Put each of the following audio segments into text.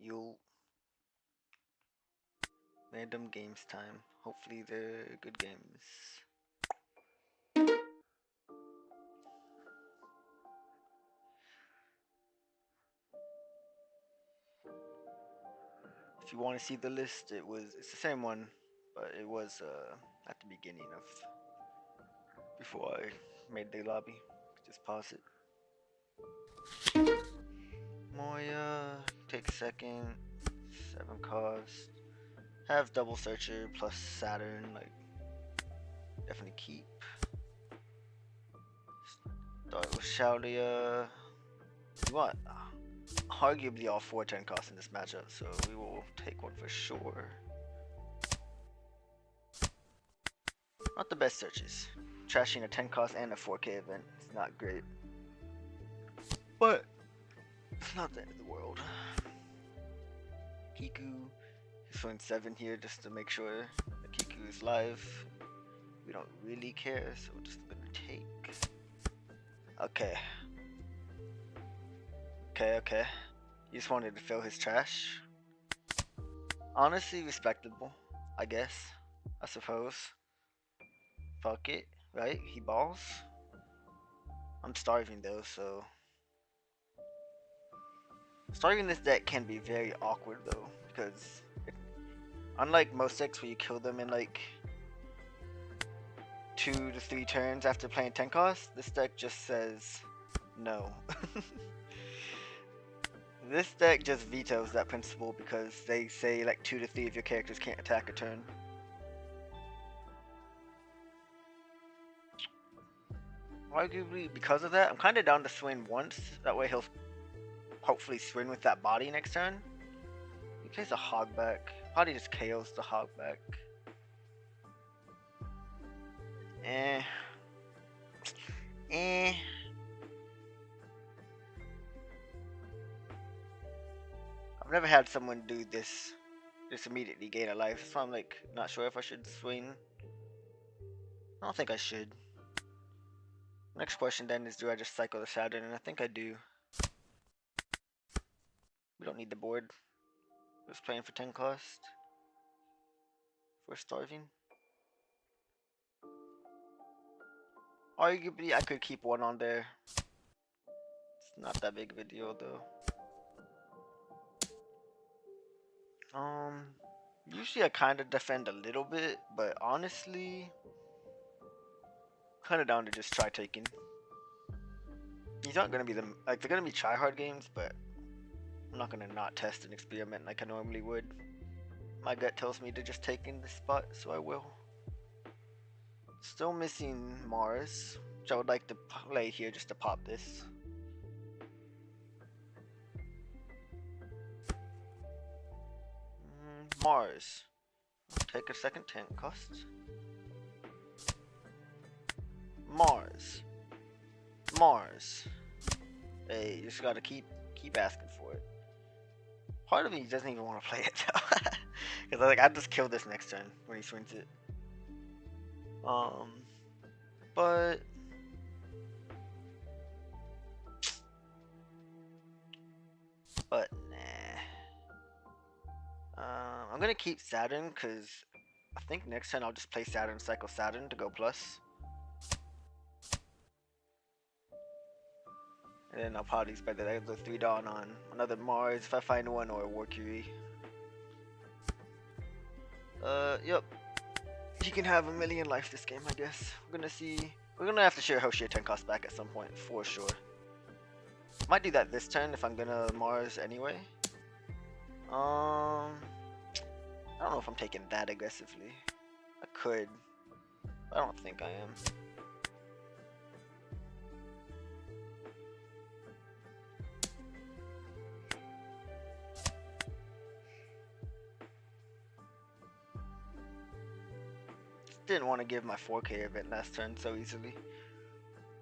You'll random games time. Hopefully they're good games. If you want to see the list, it's the same one, but it was at the beginning of before I made the lobby. Just pause it. Moya, take second, 7 cost. Have double searcher plus Saturn, like definitely keep. Start with Shaudia. You want arguably all 4 10 costs in this matchup, so we will take one for sure. Not the best searches. Trashing a 10 cost and a 4K event. It's not great. But it's not the end of the world. Kiku. He's throwing 7 here just to make sure that Kiku is live. We don't really care, so we're just gonna take. Okay. Okay. He just wanted to fill his trash. Honestly, respectable, I guess. I suppose. Fuck it, right? He balls. I'm starving though, so. Starting this deck can be very awkward though, because unlike most decks where you kill them in like 2 to 3 turns after playing 10 cost, this deck just says no. This deck just vetoes that principle because they say like 2 to 3 of your characters can't attack a turn. Arguably, because of that, I'm kind of down to swing once. That way he'll hopefully swing with that body next turn. He plays a hogback. Probably just KOs the hogback. I've never had someone do this just immediately gain a life, so I'm like not sure if I should swing. I don't think I should. Next question then is, do I just cycle the Saturn? And I think I do. We don't need the board. Just playing for 10 cost. We're starving. Arguably, I could keep 1 on there. It's not that big of a deal though. Usually I kind of defend a little bit, but honestly, kind of down to just try taking. These aren't gonna be they're gonna be try hard games, but I'm not gonna not test and experiment like I normally would. My gut tells me to just take in this spot, so I will. Still missing Mars, which I would like to play here just to pop this. Mars. Take a second 10 cost. Mars. Hey, you just gotta keep asking for it. Part of me doesn't even want to play it though. Cause I just kill this next turn when he swings it. But nah. I'm gonna keep Saturn because I think next turn I'll just play Saturn, cycle Saturn to go plus. And then I'll probably spend the 3 Dawn on another Mars if I find one, or a Mercury. Yep. He can have a million life this game, I guess. We're gonna have to share Hoshi 10 cost back at some point, for sure. Might do that this turn if I'm gonna Mars anyway. I don't know if I'm taking that aggressively. I could. I don't think I am. Didn't want to give my 4K event last turn so easily.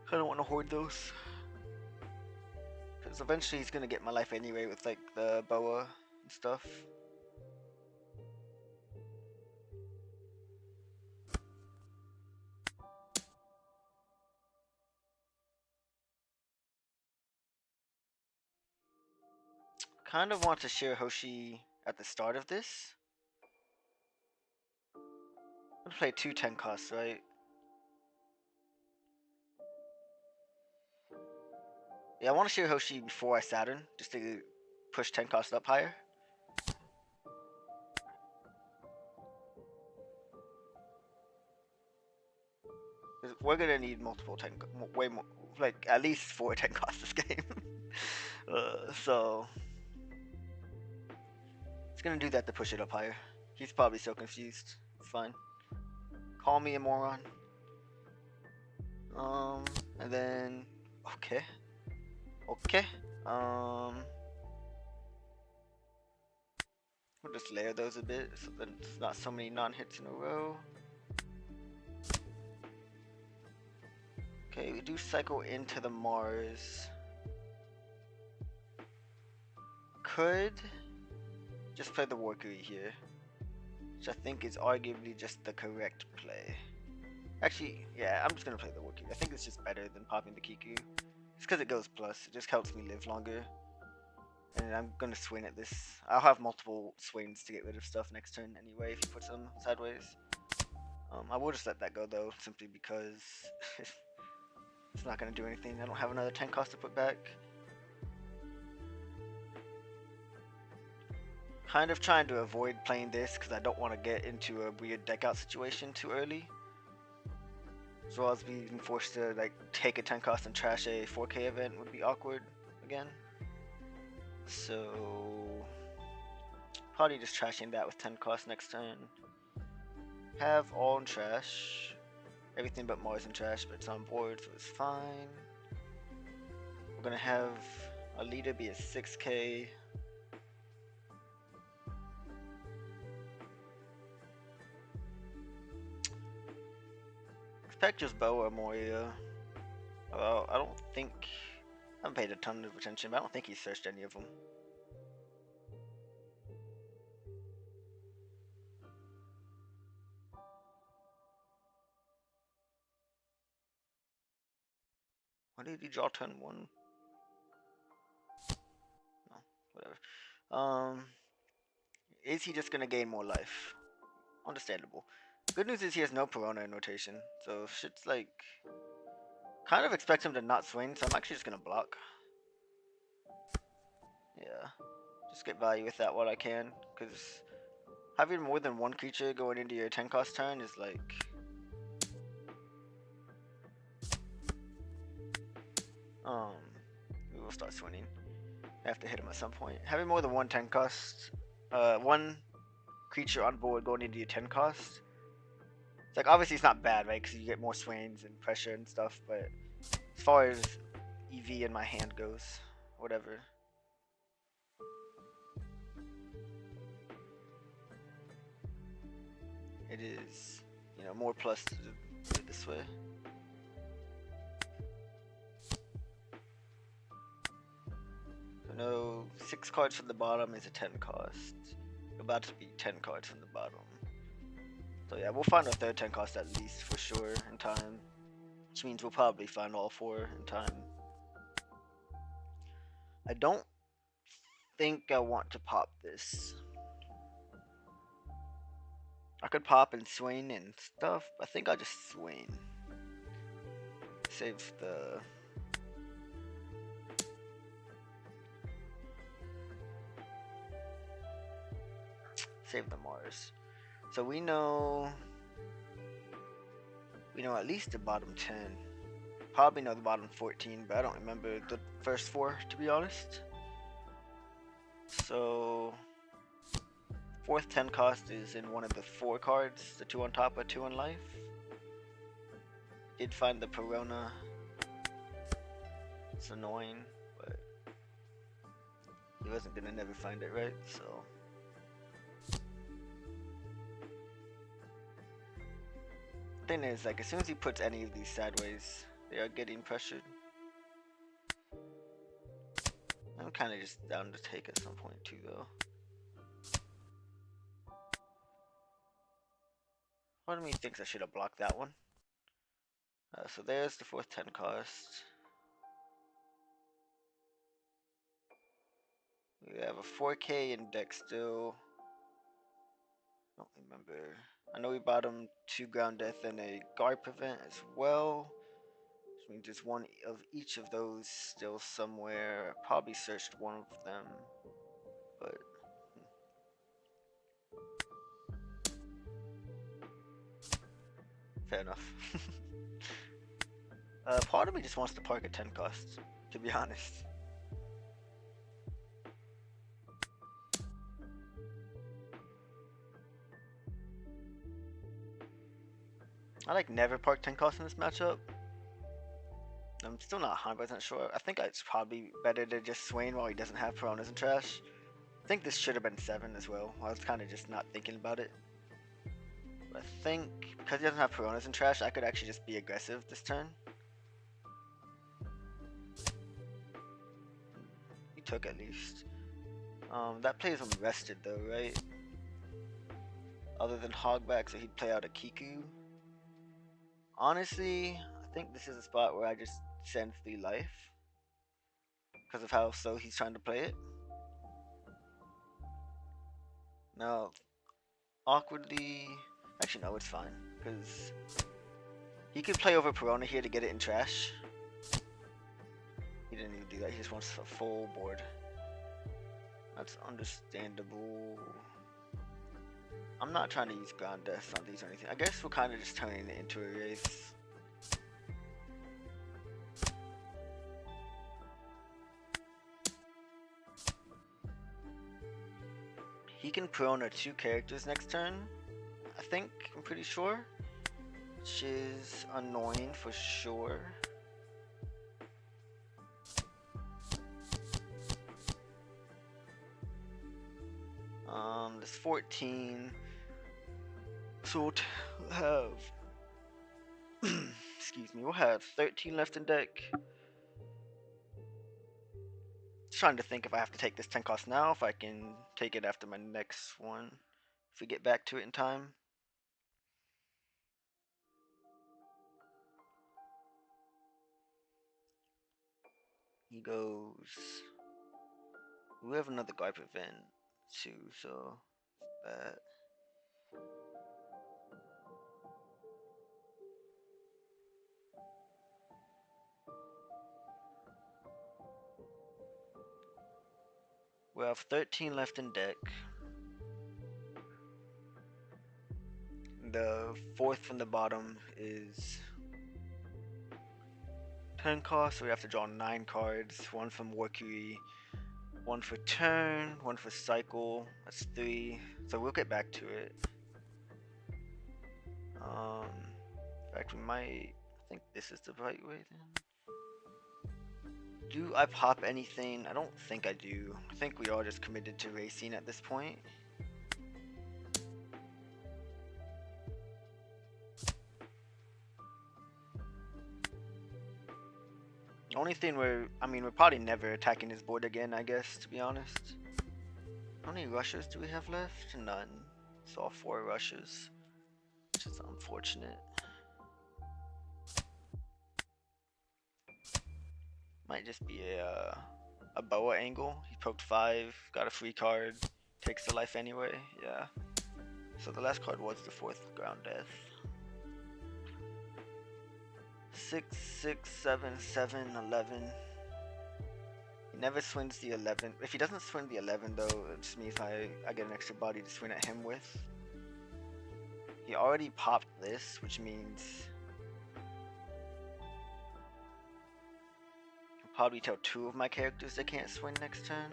I don't want to hoard those. Because eventually he's going to get my life anyway with like the boa and stuff. Kind of want to share Hoshi at the start of this. I'm gonna play 2 10 costs, right? Yeah, I want to share Hoshi before I Saturn, just to push 10 costs up higher. We're gonna need multiple 10, way more, like at least 4 10 costs this game. So it's gonna do that to push it up higher. He's probably so confused. It's fine. Call me a moron. And then okay. We'll just layer those a bit so that it's not so many non-hits in a row. Okay, we do cycle into the Mars. Could just play the Warcry here, which I think is arguably just the correct play. Actually, yeah, I'm just gonna play the Warcry. I think it's just better than popping the Kiku. Just because it goes plus, it just helps me live longer. And I'm gonna swing at this. I'll have multiple swings to get rid of stuff next turn anyway if he puts them sideways. I will just let that go though, simply because it's not gonna do anything. I don't have another 10 cost to put back. Kind of trying to avoid playing this because I don't want to get into a weird deck out situation too early. As well as being forced to like take a 10 cost and trash a 4K event would be awkward again. So probably just trashing that with 10 cost next turn. Have all in trash. Everything but Mars in trash, but it's on board, so it's fine. We're gonna have a leader be a 6K. Expect just Boa or Moria. Well, I don't think, I haven't paid a ton of attention, but I don't think he searched any of them. Why did he draw turn 1? No, whatever. Is he just gonna gain more life? Understandable. Good news is he has no Perona in rotation, so shit's like, kind of expect him to not swing, so I'm actually just gonna block. Yeah, just get value with that while I can, because having more than one creature going into your 10 cost turn is like, we will start swinging. I have to hit him at some point. Having more than one 10 cost, one creature on board going into your 10 cost, it's like obviously it's not bad, right? Because you get more swings and pressure and stuff, but as far as EV in my hand goes, whatever. It is, you know, more plus to do it this way. So no, 6 cards from the bottom is a 10 cost. About to be 10 cards from the bottom. So yeah, we'll find a third 10 cost at least for sure in time. Which means we'll probably find all 4 in time. I don't think I want to pop this. I could pop and swing and stuff, but I think I'll just swing. Save the... Save the Mars. So we know at least the bottom 10. Probably know the bottom 14, but I don't remember the first 4 to be honest. So 4th 10 cost is in one of the 4 cards, the 2 on top of 2 in life. Did find the Perona. It's annoying, but he wasn't gonna never find it, right? So thing is, like, as soon as he puts any of these sideways, they are getting pressured. I'm kind of just down to take at some point too, though. Part of me thinks I should have blocked that one. So there's the 4th 10 cost. We have a 4K in deck still. Don't remember. I know we bought him 2 ground death and a guard prevent as well. Which means there's one of each of those still somewhere. I probably searched one of them, but fair enough. Part of me just wants to park at 10 costs, to be honest. I like never park 10 costs in this matchup. I'm still not 100% sure. I think it's probably better to just Swain while he doesn't have Piranhas and Trash. I think this should have been 7 as well. I was kind of just not thinking about it. But I think because he doesn't have Piranhas and Trash, I could actually just be aggressive this turn. He took at least. That plays him rested though, right? Other than Hogback, so he'd play out a Kiku. Honestly, I think this is a spot where I just send 3 life. Because of how slow he's trying to play it. Now, awkwardly... Actually, no, it's fine. Because he could play over Piranha here to get it in trash. He didn't even do that. He just wants a full board. That's understandable. I'm not trying to use ground death on these or anything. I guess we're kind of just turning it into a race. He can Piranha 2 characters next turn. I think, I'm pretty sure. Which is annoying for sure. This 14. So we'll have excuse me, we'll have 13 left in deck. Just trying to think if I have to take this 10 cost now, if I can take it after my next one. If we get back to it in time. He goes. We have another guard prevent too, so that. We have 13 left in deck. The 4th from the bottom is 10 cost, so we have to draw 9 cards. 1 from Workery, 1 for turn, 1 for cycle. That's 3. So we'll get back to it. In fact, we might. I think this is the right way then. Do I pop anything? I don't think I do. I think we are just committed to racing at this point. The only thing we're probably never attacking his board again, I guess, to be honest. How many rushes do we have left? None. So all 4 rushes, which is unfortunate. Might just be a boa angle. He poked 5, got a free card, takes the life anyway. Yeah. So the last card was the 4th ground death. 6, 6, 7, 7, 11. He never swings the 11. If he doesn't swing the 11 though, it just means I get an extra body to swing at him with. He already popped this, which means I'll probably tell 2 of my characters they can't swing next turn.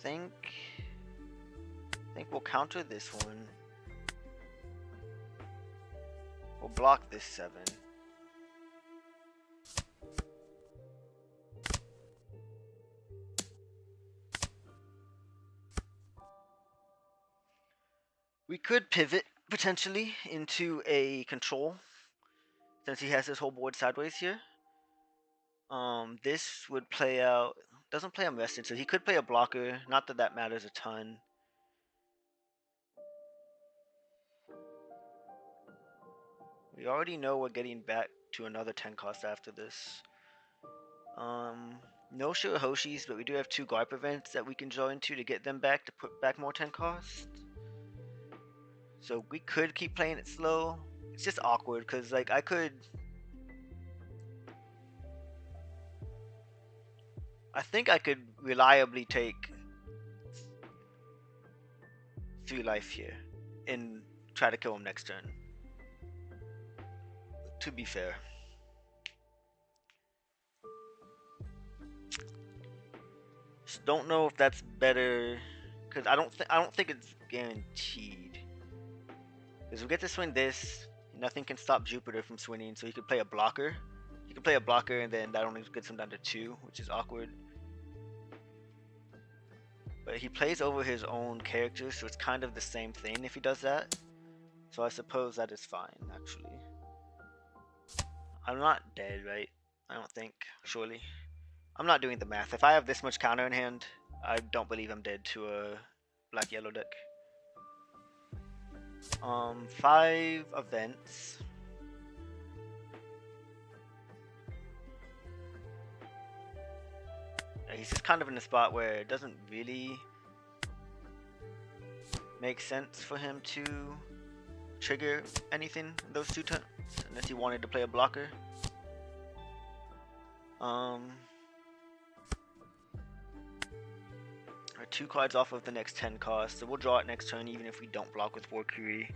I think we'll counter this one. We'll block this 7. We could pivot potentially into a control since he has his whole board sideways here. This would play out. Doesn't play him rested, so he could play a blocker. Not that that matters a ton. We already know we're getting back to another 10 cost after this. No Shirahoshis, but we do have 2 Garp events that we can join to get them back to put back more 10 cost. So we could keep playing it slow. It's just awkward because like I think I could reliably take 3 life here and try to kill him next turn. To be fair. Just don't know if that's better because I don't think it's guaranteed. Because we get to swing this, nothing can stop Jupiter from swinging, so he could play a blocker. He can play a blocker and then that only gets him down to 2, which is awkward. But he plays over his own character, so it's kind of the same thing if he does that. So I suppose that is fine, actually. I'm not dead, right? I don't think, surely. I'm not doing the math. If I have this much counter in hand, I don't believe I'm dead to a black-yellow deck. 5 events. He's just kind of in a spot where it doesn't really make sense for him to trigger anything in those 2 turns, unless he wanted to play a blocker. We're 2 cards off of the next 10 cost, so we'll draw it next turn even if we don't block with Valkyrie.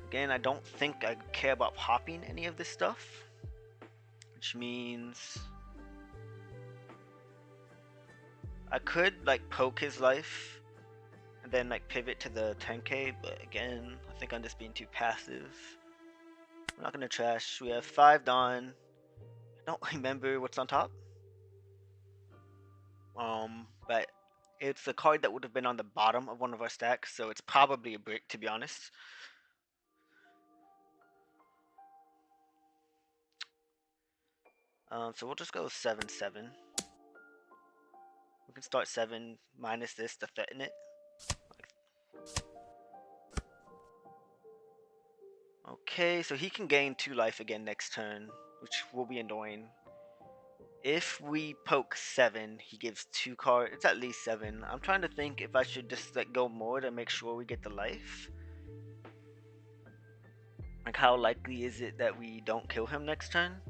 Again, I don't think I care about popping any of this stuff, which means I could like poke his life and then like pivot to the 10k, but again, I think I'm just being too passive. I'm not gonna trash. We have 5 Dawn. I don't remember what's on top. But it's a card that would have been on the bottom of one of our stacks, so it's probably a brick, to be honest. So we'll just go 7/7. We can start 7 minus this to threaten it. Okay, so he can gain 2 life again next turn, which will be annoying. If we poke 7, he gives 2 cards. It's at least 7. I'm trying to think if I should just like go more to make sure we get the life. Like how likely is it that we don't kill him next turn?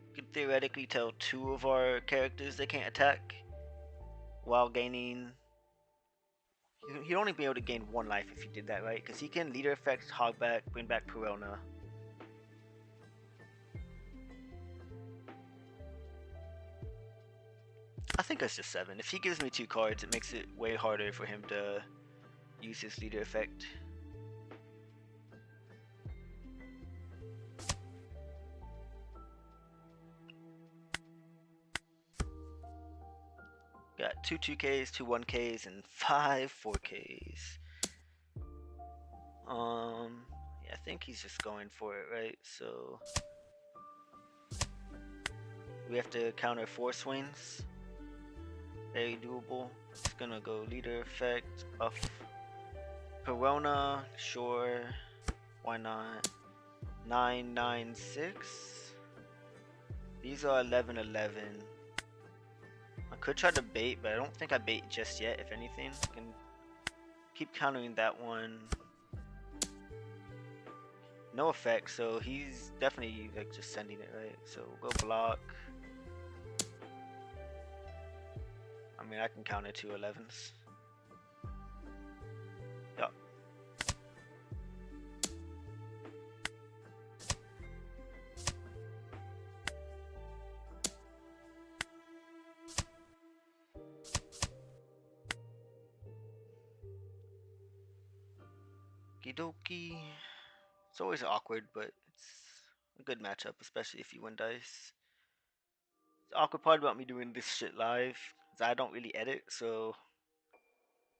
We could theoretically tell 2 of our characters they can't attack while gaining. He'd only be able to gain 1 life if he did that, right? Because he can leader effect, hogback, bring back Perona. I think that's just 7. If he gives me 2 cards, it makes it way harder for him to use his leader effect. Got 2 2Ks, 2 1Ks, and 5 4Ks. Yeah, I think he's just going for it, right? So we have to counter 4 swings. Very doable. It's gonna go leader effect, buff Perona, sure. Why not? 996. These are 11/11. I could try to bait, but I don't think I bait just yet. If anything, I can keep countering that one. No effect, so he's definitely like just sending it, right? So we'll go block. I mean, I can counter 2 11s. Yup. Kidoki. It's always awkward, but it's a good matchup, especially if you win dice. The awkward part about me doing this shit live is I don't really edit, so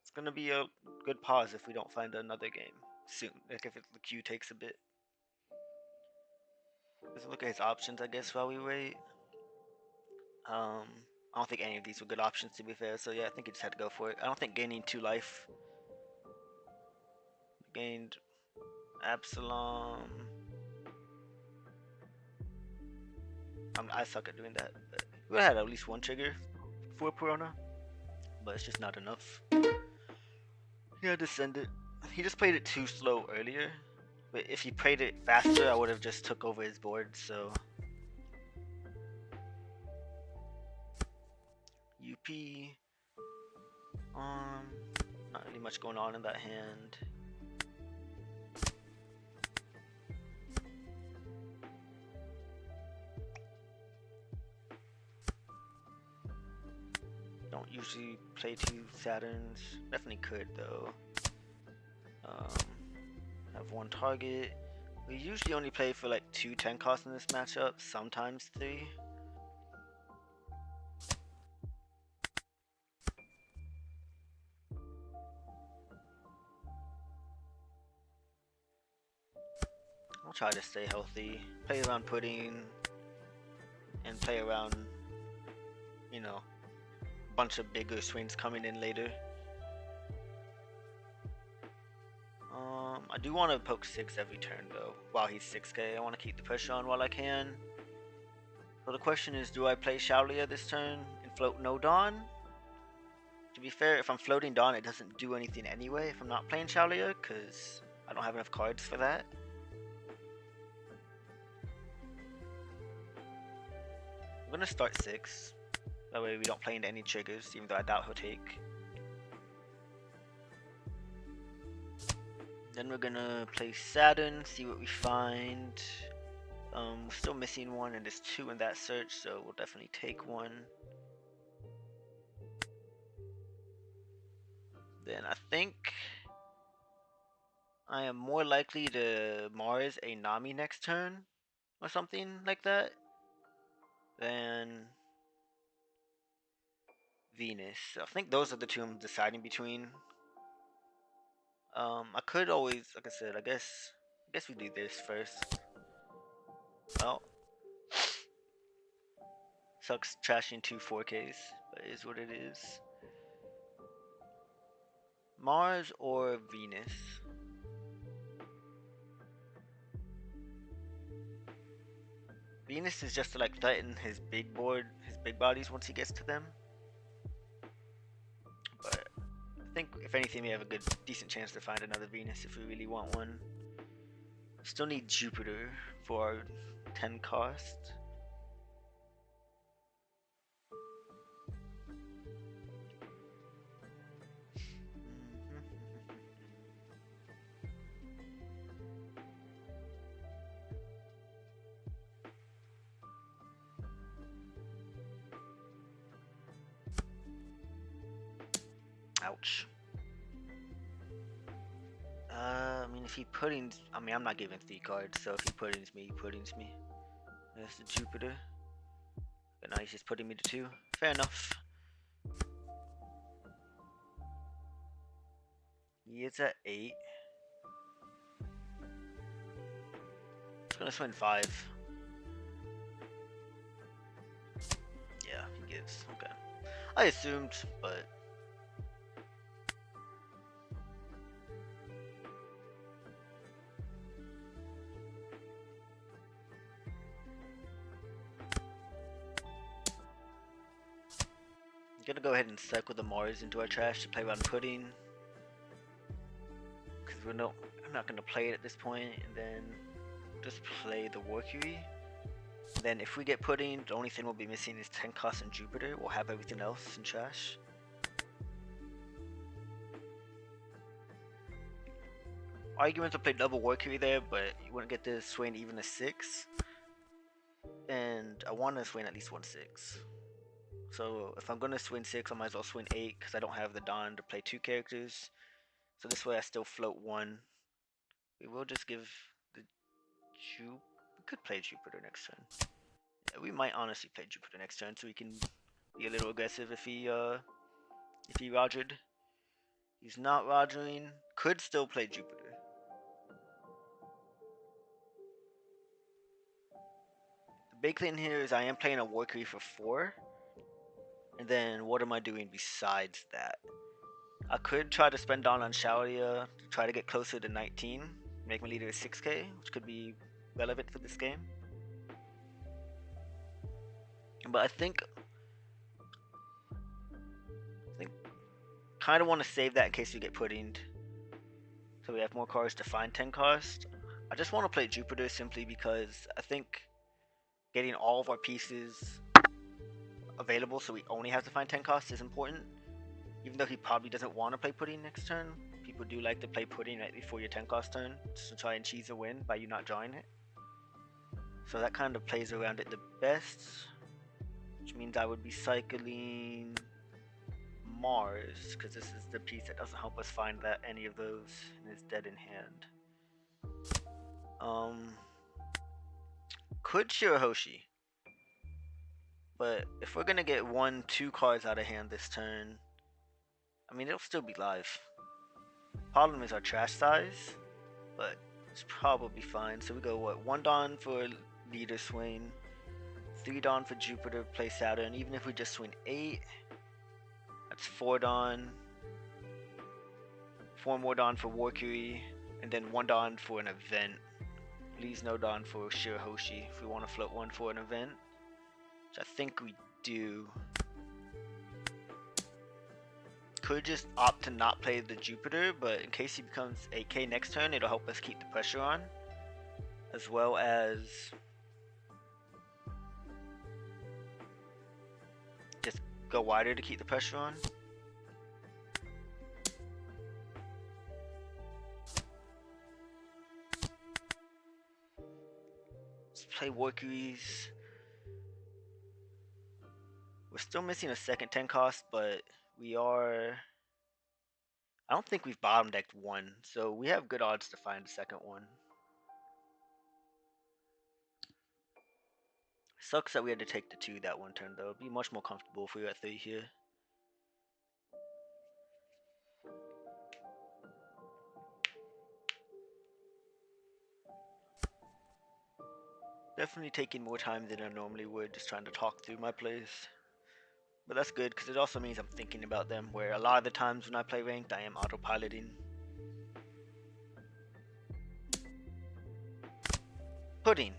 it's gonna be a good pause if we don't find another game soon. Like if the queue takes a bit. Let's look at his options, I guess, while we wait. I don't think any of these were good options, to be fair. So yeah, I think he just had to go for it. I don't think gaining 2 life. Gained Absalom. I suck at doing that. But we had at least 1 trigger for Piranha, but it's just not enough. He had to send it. He just played it too slow earlier. But if he played it faster, I would have just took over his board. So UP. Not really much going on in that hand. Don't usually play 2 Saturns. Definitely could though. Have 1 target. We usually only play for like 2 10 costs in this matchup, sometimes 3. I'll try to stay healthy, play around pudding, and play around, you know, a bunch of bigger swings coming in later. I do want to poke 6 every turn though, while he's 6k. I want to keep the pressure on while I can. So the question is, do I play Shaolia this turn and float no Dawn? To be fair, if I'm floating Dawn, it doesn't do anything anyway if I'm not playing Shaolia, because I don't have enough cards for that. I'm gonna start 6. That way we don't play into any triggers, even though I doubt he'll take. Then we're gonna play Saturn, see what we find. We're still missing 1, and there's 2 in that search, so we'll definitely take 1. Then I think I am more likely to Mars a Nami next turn, or something like that, than Venus. I think those are the 2 I'm deciding between. I could always, like I said, I guess we do this first. Well, sucks trashing 2 4Ks, but it is what it is. Mars or Venus? Venus is just to like threaten his big board, his big bodies once he gets to them. But I think if anything, we have a decent chance to find another Venus if we really want one. Still need Jupiter for our 10 cost. Ouch. I mean, if he puddings, I mean, I'm not giving 3 cards, so if he puddings me, he puddings me. There's the Jupiter. But now he's just putting me to 2. Fair enough. He is at 8. He's gonna swing 5. Yeah, he gives. Okay. I assumed, but I'm gonna go ahead and cycle the Mars into our trash to play around pudding. Because I'm not gonna play it at this point, and then just play the Mercury. Then if we get pudding, the only thing we'll be missing is 10 cost and Jupiter. We'll have everything else in trash. Argument to play double Mercury there, but you wouldn't get to swing even a 6. And I want to swing at least 1 6. So if I'm going to swing 6, I might as well swing 8 because I don't have the Dawn to play 2 characters. So this way I still float 1. We will just give the we could play Jupiter next turn. Yeah, we might honestly play Jupiter next turn so we can be a little aggressive if he rogered. He's not rogering. Could still play Jupiter. The big thing here is I am playing a Mercury for 4. And then what am I doing besides that? I could try to spend Dawn on Shaolia to try to get closer to 19, make my leader 6k, which could be relevant for this game. But I think kind of want to save that in case we get puddinged, so we have more cards to find 10 cost. I just want to play Jupiter simply because I think getting all of our pieces available so we only have to find 10 costs is important. Even though he probably doesn't want to play pudding next turn, people do like to play pudding right before your 10 cost turn just to try and cheese a win by you not drawing it. So that kind of plays around it the best, which means I would be cycling Mars, because this is the piece that doesn't help us find that any of those and is dead in hand. Could Shirahoshi, but if we're gonna get 1-2 cards out of hand this turn, I mean it'll still be live. Problem is our trash size, but it's probably fine. So we go what, 1 Dawn for leader swing, 3 Dawn for Jupiter play Saturn. Even if we just swing 8, that's 4 Dawn, 4 more Dawn for Warcury, and then 1 Dawn for an event. Leaves no Dawn for Shirahoshi if we want to float one for an event, which I think we do. Could just opt to not play the Jupiter, but in case he becomes 8k next turn, it'll help us keep the pressure on, as well as just go wider to keep the pressure on. Let's play Warcuries. We're still missing a second 10 cost, but we are... I don't think we've bottom decked one, so we have good odds to find a second one. Sucks that we had to take the 2 that one turn though. It'd be much more comfortable if we were at 3 here. Definitely taking more time than I normally would, just trying to talk through my plays. But that's good, because it also means I'm thinking about them, where a lot of the times when I play ranked, I am autopiloting. Pudding.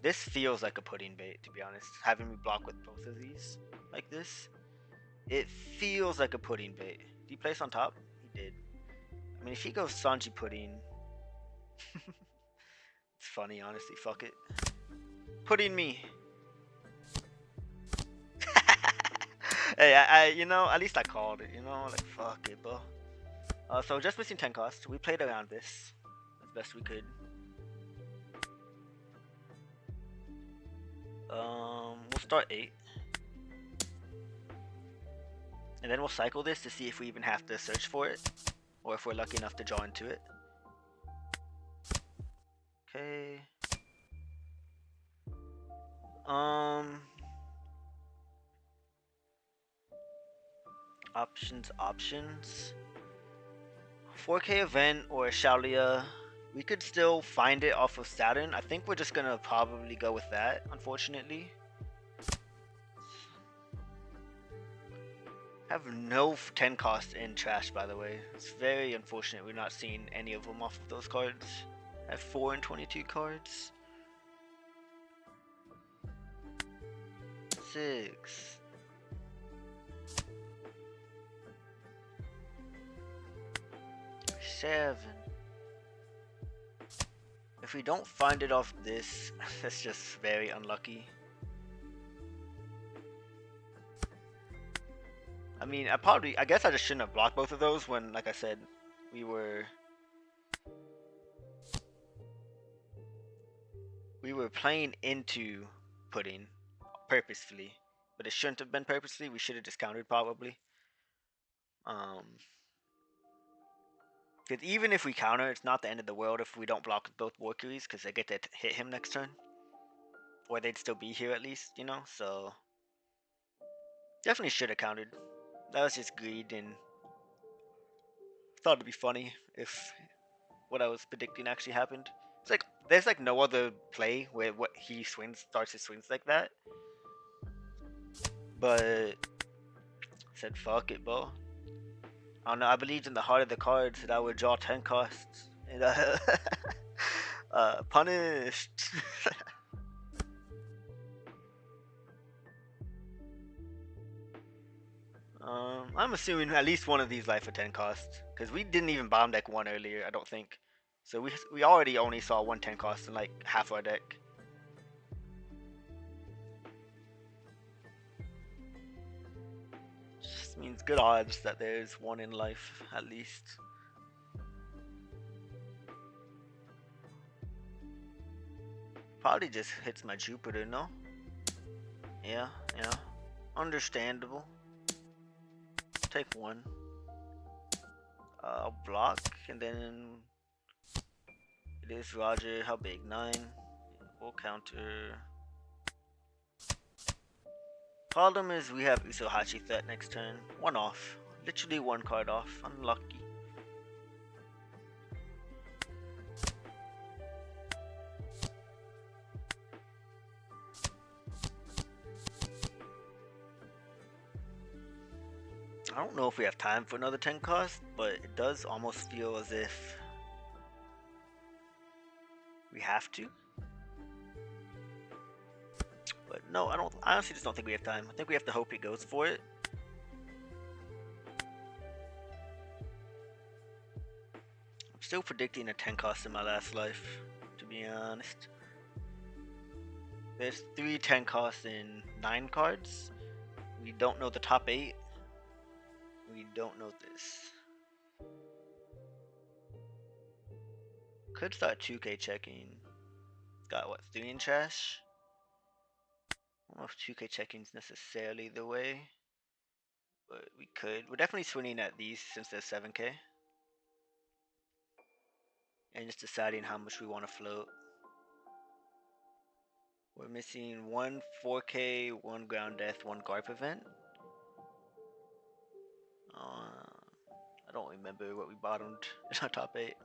This feels like a pudding bait, to be honest. Having me block with both of these, like this. It feels like a pudding bait. Did he place on top? He did. I mean, if he goes Sanji pudding... It's funny, honestly. Fuck it. Pudding me. Hey, you know, at least I called it, you know? Like, fuck it, bro. So just missing 10 cost. We played around this as best we could. We'll start 8. And then we'll cycle this to see if we even have to search for it, or if we're lucky enough to draw into it. Okay. Options. 4k event or Shaolia. We could still find it off of Saturn. I think we're just gonna probably go with that, unfortunately. Have no 10 cost in trash, by the way. It's very unfortunate we're not seeing any of them off of those cards. I have 4 and 22 cards. 6. 7. If we don't find it off this, that's just very unlucky. I mean, I guess I just shouldn't have blocked both of those when, like I said, we were playing into pudding purposefully, but it shouldn't have been purposely. We should have just countered probably. Because even if we counter, it's not the end of the world if we don't block both Warcuries, because they get to hit him next turn. Or they'd still be here at least, you know? So, definitely should have countered. That was just greed, and thought it'd be funny if what I was predicting actually happened. It's like, there's like no other play where what he swings starts his swings like that. but I said fuck it, bro. I don't know. I believed in the heart of the cards that I would draw 10 costs and punished. I'm assuming at least one of these life for 10 costs because we didn't even bomb deck one earlier. I don't think. So we already only saw 1 10 cost in like half our deck. Just means good odds that there's one in life at least. Probably just hits my Jupiter, no? Yeah. Understandable. Take one. I'll block and then it is Roger. How big? 9. We'll counter. Problem is we have Usohachi threat next turn. 1 off. Literally 1 card off. Unlucky. I don't know if we have time for another 10 cost, but it does almost feel as if we have to. But no, I honestly just don't think we have time. I think we have to hope he goes for it. I'm still predicting a 10 cost in my last life, to be honest. There's 3 10 costs in 9 cards. We don't know the top 8. We don't know this. Could start 2K checking. Got what, 3 in trash? I don't know if 2K checking's necessarily the way, but we could. We're definitely swinging at these since they're 7K. And just deciding how much we want to float. We're missing 1 4K, 1 ground death, 1 Garp event. I don't remember what we bottomed in our top 8.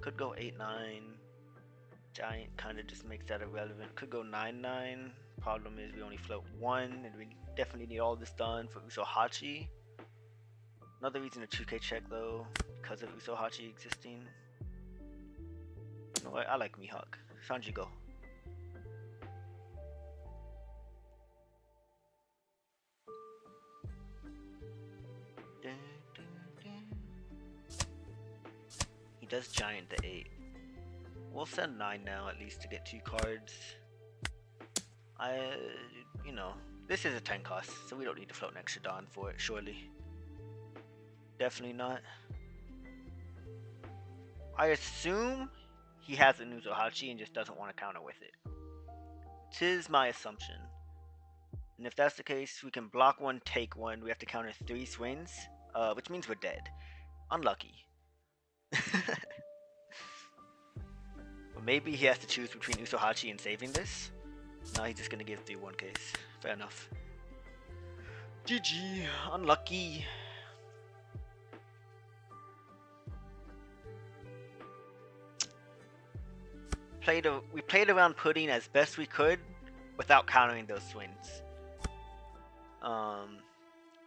Could go 8-9. Giant kind of just makes that irrelevant. Could go 9-9. Problem is we only float 1, and we definitely need all this done for Usohachi. Another reason to 2K check though, because of Usohachi existing. You know what? I like Mihawk. Sanji, go. He does giant the 8. We'll send 9 now at least to get 2 cards. You know, this is a 10 cost, so we don't need to float an extra Dawn for it, surely. Definitely not. I assume he has a Usohachi and just doesn't want to counter with it. Tis my assumption. And if that's the case, we can block 1, take 1. We have to counter 3 swings, which means we're dead. Unlucky. Or maybe he has to choose between Usohachi and saving this. Now he's just gonna give 3-1 case. Fair enough. GG. Unlucky. We played around pudding as best we could without countering those swings.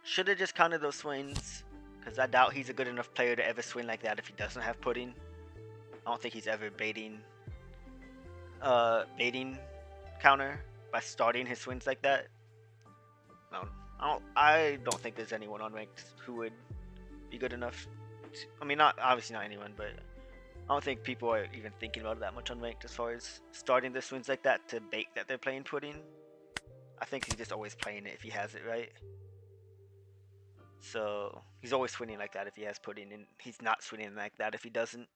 Should have just counted those swings, because I doubt he's a good enough player to ever swing like that if he doesn't have pudding. I don't think he's ever baiting counter by starting his swings like that. No, I don't think there's anyone on ranked who would be good enough. I mean, obviously not anyone, but I don't think people are even thinking about it that much on ranked as far as starting their swings like that to bait that they're playing pudding. I think he's just always playing it if he has it, right? So he's always swinging like that if he has pudding, and he's not swinging like that if he doesn't.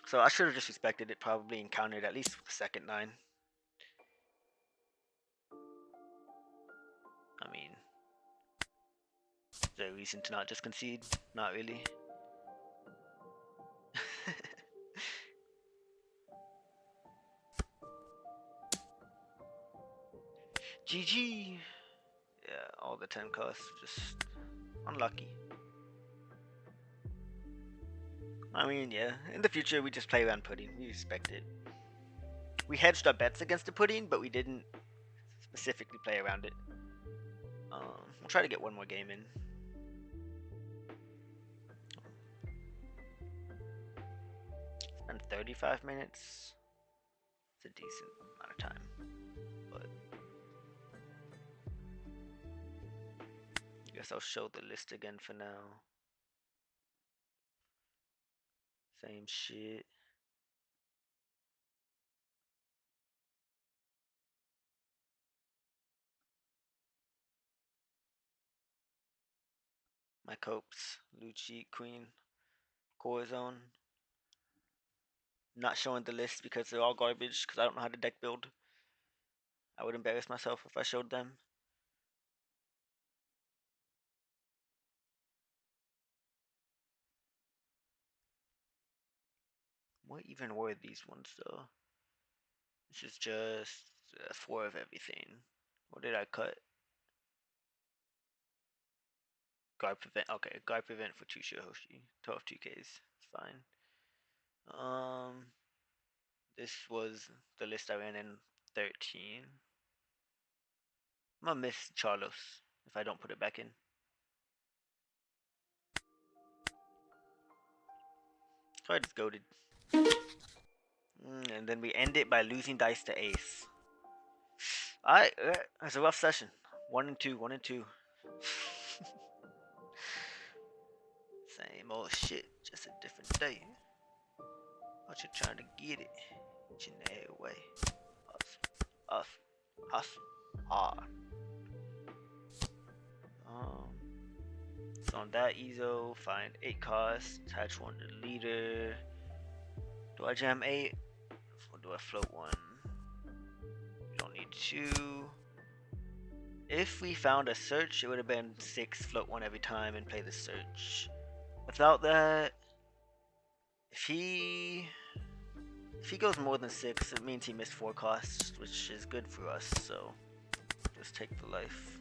So I should have just respected it probably and countered at least with the second 9. I mean, is there a reason to not just concede? Not really. GG! Yeah, all the 10 costs, just unlucky. I mean, yeah. In the future, we just play around pudding. We respect it. We hedged our bets against the pudding, but we didn't specifically play around it. We'll try to get one more game in. Spend 35 minutes. It's a decent amount of time. But I guess I'll show the list again for now. Same shit. My copes, Lucci, Queen, Corazon. Not showing the list because they're all garbage because I don't know how to deck build. I would embarrass myself if I showed them. What even were these ones though? This is just 4 of everything. What did I cut? Guard prevent. Okay, guard prevent for 2 Shihoshi. 12 2Ks. It's fine. This was the list I ran in 13. I'm gonna miss Charlos if I don't put it back in. So I just goaded. And then we end it by losing dice to ace. Alright, that's a rough session. 1 and 2, 1 and 2. Same old shit, just a different day. What you trying to get it? Each and every way. Hustle, hard. So on that EZO, find 8 costs, attach 1 to the leader. Do I jam 8? Or do I float 1? We don't need 2. If we found a search, it would have been 6, float 1 every time and play the search. Without that, if he goes more than 6, it means he missed 4 costs, which is good for us, so just take the life.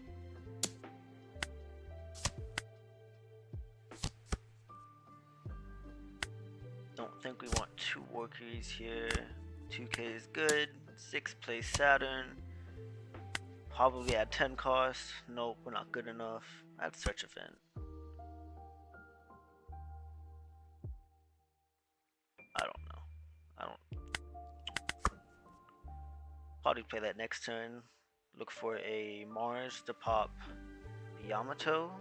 Don't think we want 2 Walkies here. 2K is good. 6 plays Saturn. Probably at 10 costs. Nope, we're not good enough. Add search event. I don't know. Probably play that next turn. Look for a Mars to pop Yamato.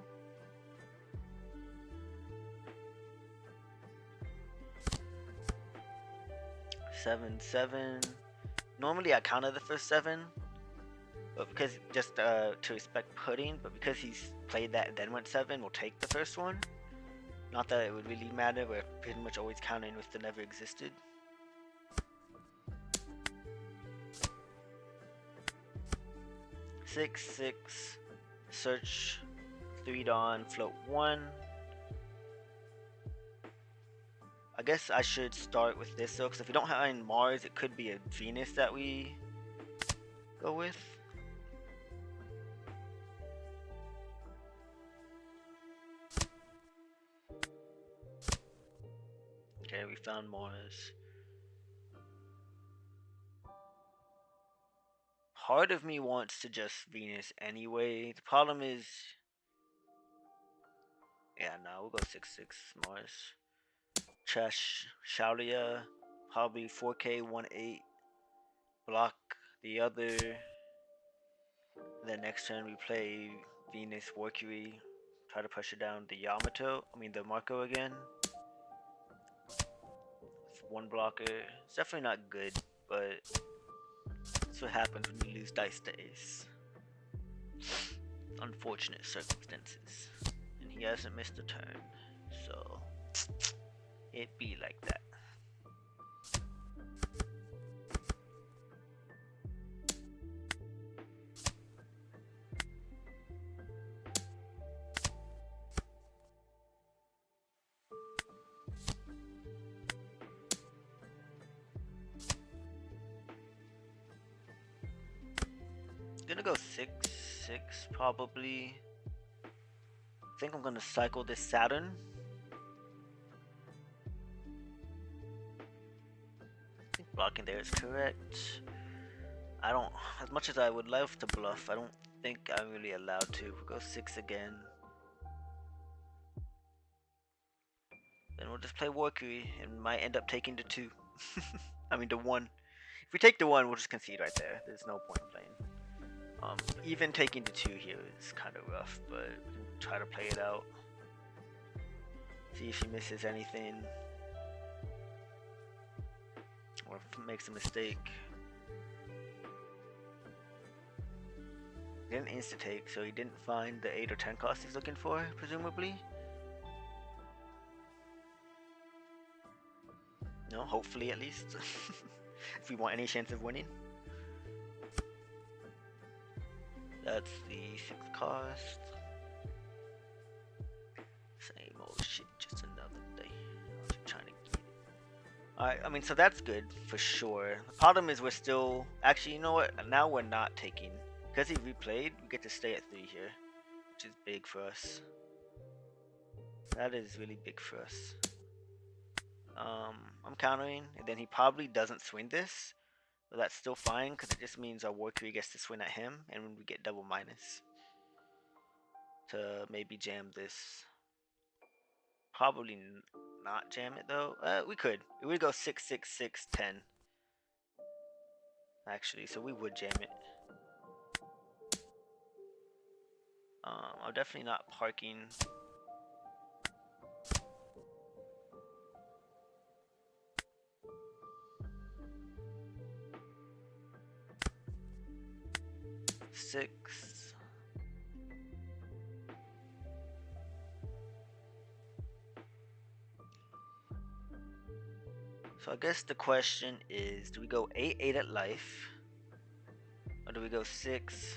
Seven. Normally I counter the first 7, but because just to respect pudding, but because he's played that and then went 7, we'll take the first one. Not that it would really matter, we're pretty much always counting with the never existed. Six, search, 3 Dawn, float 1. I guess I should start with this though, because if we don't have any Mars, it could be a Venus that we go with. Okay, we found Mars. Part of me wants to just Venus anyway. The problem is, yeah, no, we'll go 6 Mars. Trash Shaolia, probably 4K 1-8. Block the other. Then next turn we play Venus Mercury. Try to pressure down the the Marco again. With 1 blocker. It's definitely not good, but that's what happens when you lose dice to ace. Unfortunate circumstances. And he hasn't missed a turn, so it be like that. Gonna go 6 probably. I think I'm gonna cycle this Saturn. Blocking there is correct. I don't, as much as I would love to bluff, I don't think I'm really allowed to. We'll go 6 again. Then we'll just play Warkery and might end up taking the 2. I mean the 1. If we take the 1, we'll just concede right there. There's no point in playing. Even taking the 2 here is kind of rough, but we can try to play it out. See if he misses anything. Or makes a mistake. He didn't insta-take, so he didn't find the 8 or 10 cost he's looking for, presumably. No, hopefully at least. If we want any chance of winning. That's the 6th cost. Same old shit, just another day. I'm trying to get it. Alright, I mean, so that's good for sure. The problem is we're still... Actually, you know what? Now we're not taking... Because he replayed, we get to stay at 3 here. Which is big for us. That is really big for us. I'm countering, and then he probably doesn't swing this. But that's still fine, because it just means our Warkery gets to swing at him, and we get double minus. To maybe jam this. Probably not jam it though. We could. It would go 6, 6, 6, 10. Actually, so we would jam it. I'm definitely not parking. Six. So I guess the question is, do we go 8, 8 at life? Or do we go 6?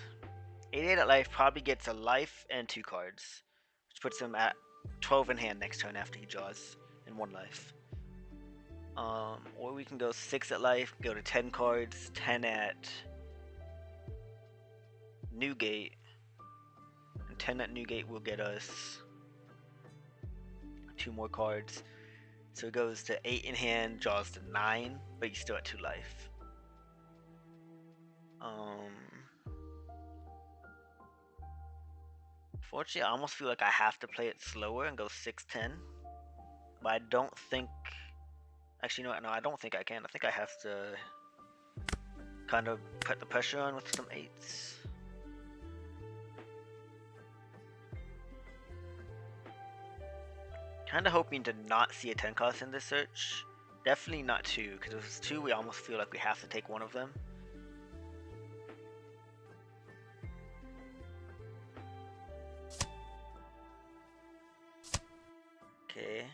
8, 8 at life probably gets a life and 2 cards. Which puts him at 12 in hand next turn after he draws in 1 life. Or we can go 6 at life, go to 10 cards, 10 at Newgate. And 10 at Newgate will get us 2 more cards. So it goes to 8 in hand, draws to 9, but he's still at 2 life. Fortunately, I almost feel like I have to play it slower and go 6-10. But I don't think... Actually, no, I don't think I can. I think I have to kind of put the pressure on with some 8s. Kind of hoping to not see a 10 cost in this search. Definitely not 2, because if it's 2, we almost feel like we have to take one of them. Okay.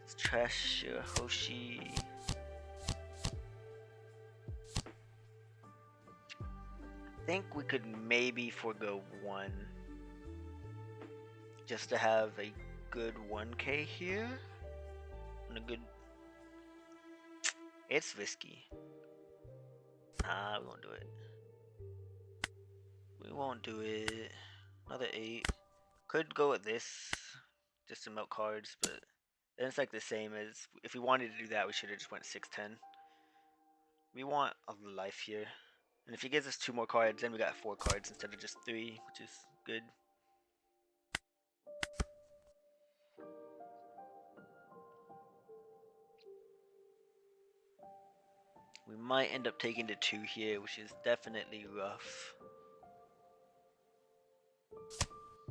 Let's trash Hoshi. I think we could maybe forego 1 just to have a good 1k here and a good... It's risky. Nah, we won't do it. We won't do it. Another 8. Could go with this just to milk cards, but then it's like the same as if we wanted to do that, we should have just went 6-10. We want a life here. And if he gives us 2 more cards, then we got 4 cards instead of just 3, which is good. We might end up taking the 2 here, which is definitely rough.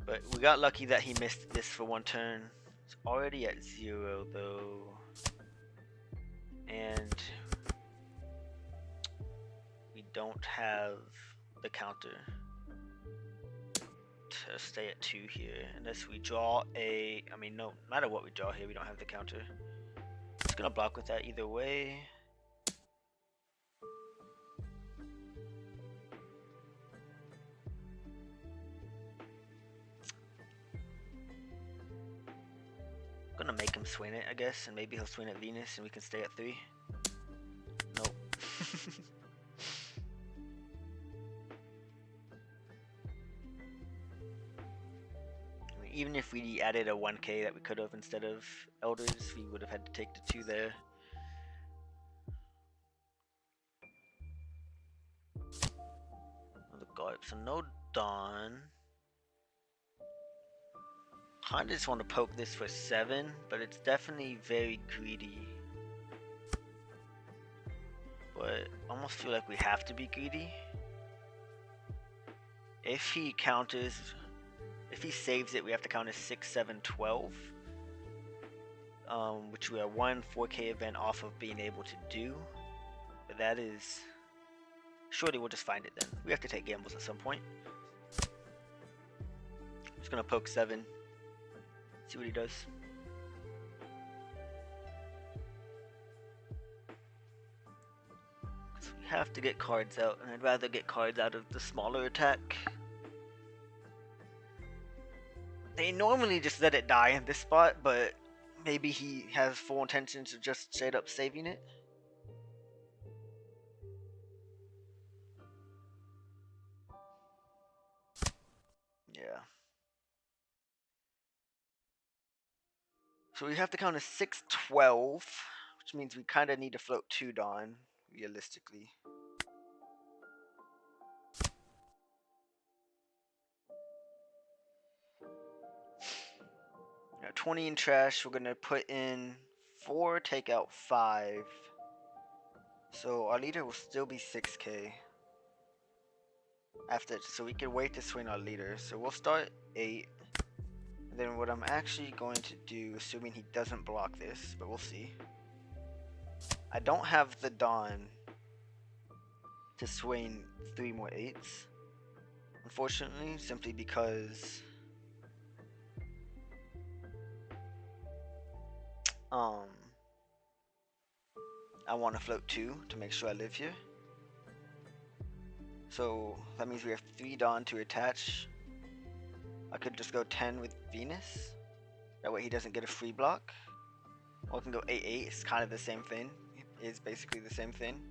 But we got lucky that he missed this for 1 turn. It's already at 0 though. And we don't have the counter to stay at 2 here. Unless we draw a... I mean, no matter what we draw here, we don't have the counter. It's gonna block with that either way. Gonna make him swing it, I guess, and maybe he'll swing at Venus and we can stay at 3. Nope. I mean, even if we added a 1k that we could have instead of elders, we would have had to take the 2 there. The guard, so no Dawn. Kinda just want to poke this for 7, but it's definitely very greedy. But I almost feel like we have to be greedy. If he counters, if he saves it, we have to counter 6, 7, 12. Which we are 1 4k event off of being able to do. But that is... Surely we'll just find it then. We have to take gambles at some point. Just gonna poke 7. See what he does. So we have to get cards out, and I'd rather get cards out of the smaller attack. They normally just let it die in this spot, but maybe he has full intentions of just straight up saving it. Yeah. So we have to count a 6, 12, which means we kind of need to float 2 Dawn, realistically. Now 20 in trash, we're going to put in 4, take out 5. So our leader will still be 6k. After, so we can wait to swing our leader. So we'll start 8. And then what I'm actually going to do, assuming he doesn't block this, but we'll see. I don't have the Dawn to swing 3 more 8s. Unfortunately, simply because I want to float 2 to make sure I live here. So that means we have 3 Dawn to attach. I could just go 10 with Venus. That way he doesn't get a free block. Or I can go 8-8. It's kind of the same thing. It is basically the same thing.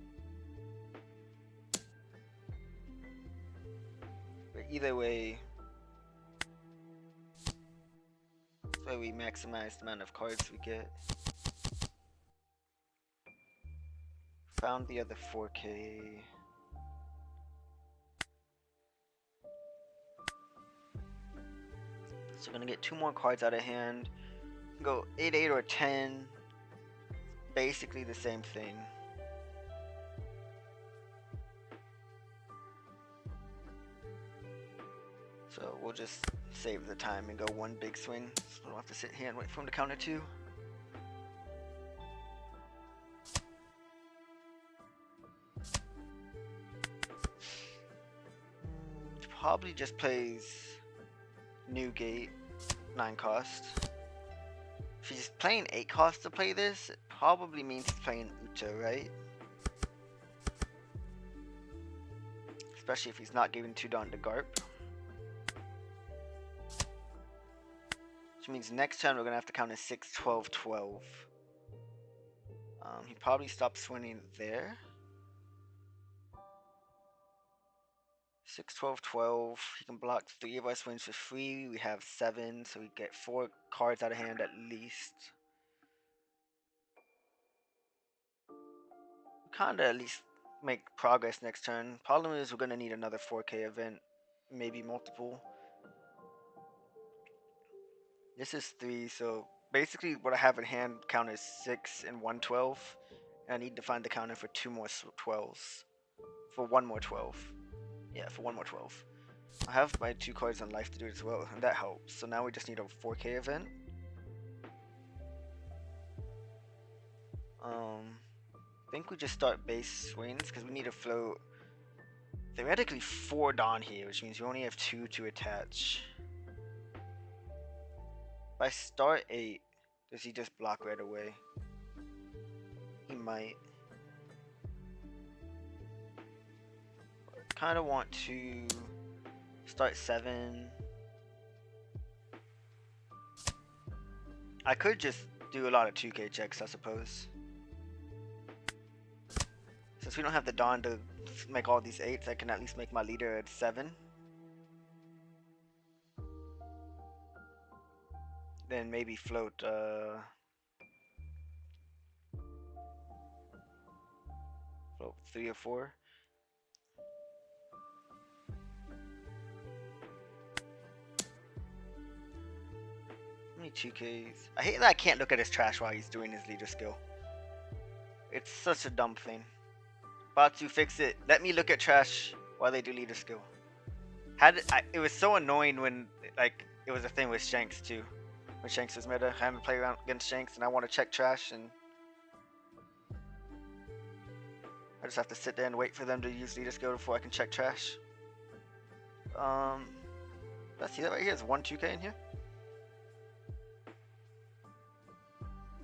But either way, that's why we maximize the amount of cards we get. Found the other 4k. So we're gonna get 2 more cards out of hand. Go 8-8 or 10. Basically the same thing. So we'll just save the time and go 1 big swing. So we don't have to sit here and wait for him to counter 2. Probably just plays New Gate, 9 cost. If he's playing 8 cost to play this, it probably means he's playing Uta, right? Especially if he's not giving 2 Dawn to Garp. Which means next turn we're gonna have to count a 6, 12, 12. He probably stops swinging there. 6, 12, 12. He can block 3 of our swings for free. We have 7, so we get 4 cards out of hand at least. Kinda at least make progress next turn. Problem is we're gonna need another 4k event, maybe multiple. This is 3, so basically what I have in hand count is 6 and 1 12. And I need to find the counter for 2 more 12s. For 1 more 12. Yeah, for 1 more 12. I have my 2 cards on life to do it as well, and that helps. So now we just need a 4k event. I think we just start base swings because we need to float theoretically 4 Dawn here, which means we only have 2 to attach. If I start 8, does he just block right away? He might. Kind of want to start 7. I could just do a lot of 2k checks, I suppose. Since we don't have the Dawn to make all these 8s, I can at least make my leader at 7. then maybe float float 3 or 4. How many 2Ks? I hate that I can't look at his trash while he's doing his leader skill. It's such a dumb thing. Batsu, fix it. Let me look at trash while they do leader skill. It was so annoying when like it was a thing with Shanks too. When Shanks was meta, having to play around against Shanks, and I want to check trash, and I just have to sit there and wait for them to use leader skill before I can check trash. Let's see that right here. There's 1 2K in here.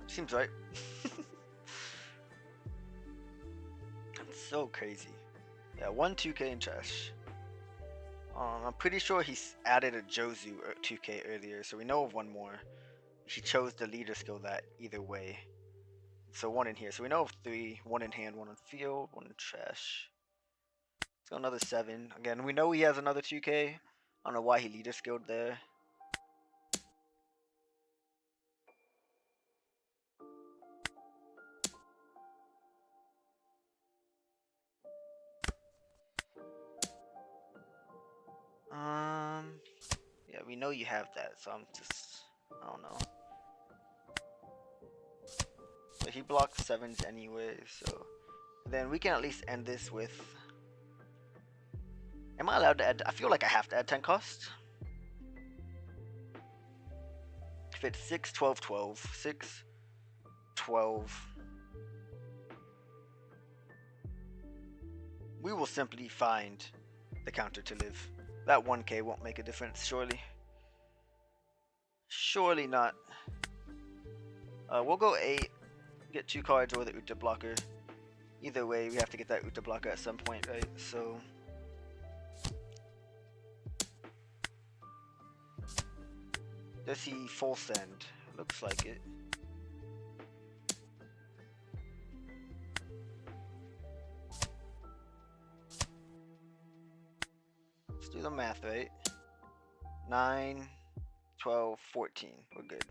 Seems right. That's so crazy. Yeah, 1 2K in trash. I'm pretty sure he's added a Jozu 2K earlier, so we know of one more. He chose the leader skill that either way. So 1 in here. So we know of 3. 1 in hand, 1 in field, 1 in trash. Let's go another 7. Again, we know he has another 2K. I don't know why he leader skilled there. Yeah, we know you have that, so I'm just, I don't know. But he blocks 7s anyway, so then we can at least end this with. Am I allowed to add? I feel like I have to add 10 cost. If it's 6, 12, 12, 6, 12, we will simply find the counter to live. That 1K won't make a difference, surely. Surely not. We'll go 8, get 2 cards or the Uta blocker. Either way, we have to get that Uta blocker at some point, right? So. Does he full send? Looks like it. Let's do the math, right? 9, 12, 14. We're good.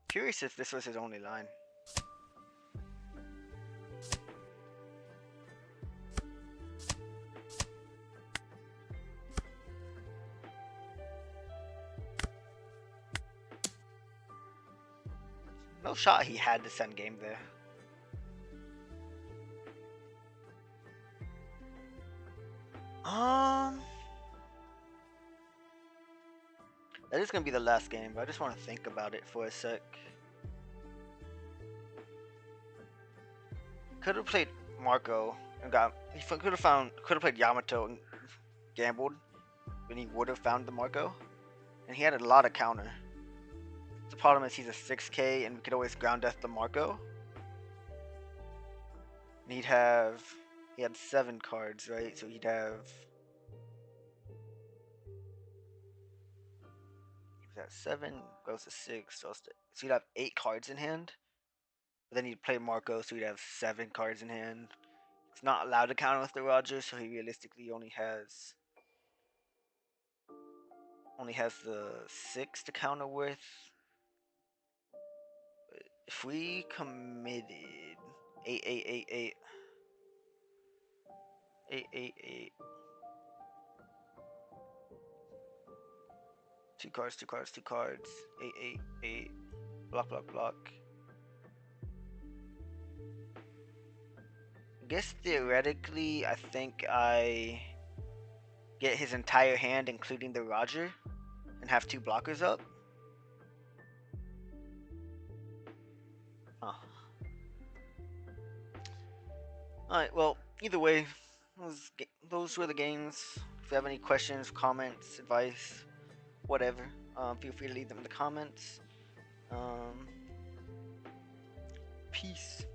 Curious if this was his only line. No shot he had to send game there. That is gonna be the last game, but I just want to think about it for a sec. Could have played Marco and could have played Yamato and gambled, and he would have found the Marco, and he had a lot of counter. The problem is he's a 6K, and we could always ground death the Marco. And he had 7 cards, right? So he'd have. At 7 goes to 6, so he'd have 8 cards in hand. But then he'd play Marco, so he'd have 7 cards in hand. He's not allowed to counter with the Roger, so he realistically only has the 6 to counter with. But if we committed 8, 8, 8, 8, 8, 8, 8. 2 cards, 2 cards, 2 cards. 8, 8, 8. Block, block, block. I guess theoretically, I think I get his entire hand, including the Roger, and have 2 blockers up. Huh. Alright, well, either way, those were the games. If you have any questions, comments, advice, whatever, feel free to leave them in the comments. Peace.